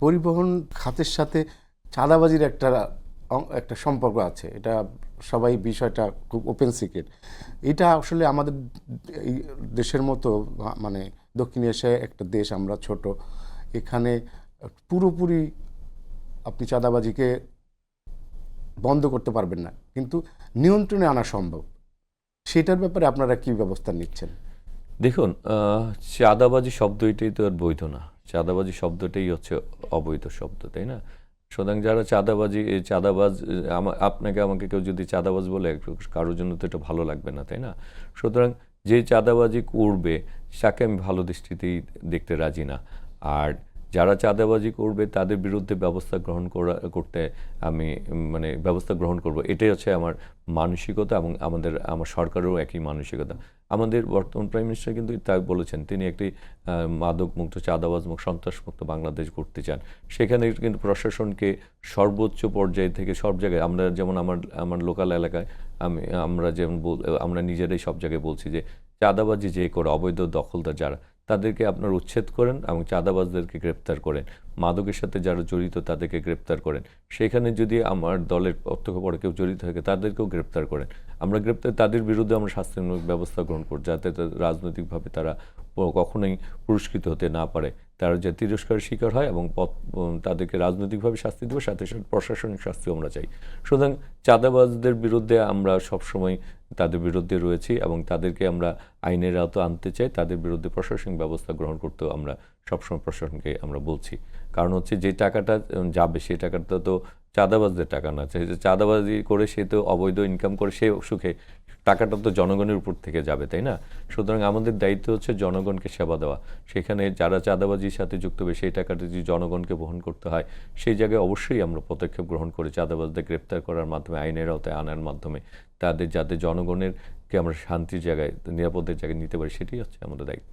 পরিবহন খাতের সাথে চাঁদাবাজির একটা একটা সম্পর্ক আছে, এটা সবাই বিষয়টা খুব ওপেন সিক্রেট। এটা আসলে আমাদের এই দেশের মতো মানে দক্ষিণ এশিয়ায় একটা দেশ, আমরা ছোট, এখানে পুরোপুরি আপনি চাঁদাবাজিকে বন্ধ করতে পারবেন না, কিন্তু নিয়ন্ত্রণে আনা সম্ভব। সেটার ব্যাপারে আপনারা কি ব্যবস্থা নিচ্ছেন? দেখুন, চাঁদাবাজি শব্দটাই তো আর বৈধ না। চাঁদাবাজি শব্দটাই হচ্ছে অবৈধ শব্দ, তাই না? সুতরাং যারা চাঁদাবাজ, আপনাকে আমাকে কেউ যদি চাঁদাবাজ বলে, কারোর জন্য তো এটা ভালো লাগবে না, তাই না? সুতরাং যে চাঁদাবাজি করবে তাকে আমি ভালো দৃষ্টিতেই দেখতে রাজি না। আর যারা চাঁদাবাজি করবে তাদের বিরুদ্ধে ব্যবস্থা গ্রহণ করতে আমি মানে ব্যবস্থা গ্রহণ করব, এটাই হচ্ছে আমার মানসিকতা। এবং আমার সরকারেরও একই মানসিকতা। আমাদের বর্তমান প্রাইম মিনিস্টার কিন্তু তাই বলেছেন, তিনি একটি মাদক মুক্ত, চাঁদাবাজ মুক্ত, সন্ত্রাসমুক্ত বাংলাদেশ করতে চান। সেখানে কিন্তু প্রশাসনকে সর্বোচ্চ পর্যায় থেকে সব জায়গায়, আমরা যেমন আমার লোকাল এলাকায় আমরা নিজেরাই সব জায়গায় বলছি যে চাঁদাবাজি যে করে, অবৈধ দখলদার যারা, তাদেরকে আপনার উচ্ছেদ করেন এবং চাঁদাবাজদেরকে গ্রেপ্তার করেন। মাদকের সাথে যারা জড়িত তাদেরকে গ্রেপ্তার করেন। সেখানে যদি আমার দলের প্রত্যক্ষ পরে কেউ জড়িত থাকে তাদেরকেও গ্রেপ্তার করেন। তাদের বিরুদ্ধে আমরা শাস্তিমূলক ব্যবস্থা গ্রহণ করি, যাতে রাজনৈতিকভাবে তারা কখনোই পুরস্কৃত হতে না পারে, তারা যে তিরস্কারের শিকার হয়, এবং তাদেরকে রাজনৈতিকভাবে শাস্তি দেবো, সাথে সাথে প্রশাসনিক শাস্তিও আমরা চাই। সুতরাং চাঁদাবাজদের বিরুদ্ধে আমরা সবসময় তাদের বিরুদ্ধে রয়েছি এবং তাদেরকে আমরা আইনের আওতায় আনতে চাই। তাদের বিরুদ্ধে প্রশাসনিক ব্যবস্থা গ্রহণ করতেও আমরা সবসময় প্রশাসনকে আমরা বলছি। কারণ হচ্ছে যে টাকাটা যাবে সেই টাকাটা তো চাঁদাবাজদের টাকা না। চাঁদাবাজি করে সে তো অবৈধ ইনকাম করে, সে সুখে, টাকাটা তো জনগণের উপর থেকে যাবে, তাই না? সুতরাং আমাদের দায়িত্ব হচ্ছে জনগণকে সেবা দেওয়া। সেখানে যারা চাঁদাবাজির সাথে যুক্ত হবে সেই টাকাটা যদি জনগণকে বহন করতে হয়, সেই জায়গায় অবশ্যই আমরা পদক্ষেপ গ্রহণ করে চাঁদাবাজদের গ্রেপ্তার করার মাধ্যমে, আইনের আওতায় আনার মাধ্যমে যাতে জনগণেরকে আমরা শান্তির জায়গায়, নিরাপদের জায়গায় নিতে পারি, সেটাই হচ্ছে আমাদের দায়িত্ব।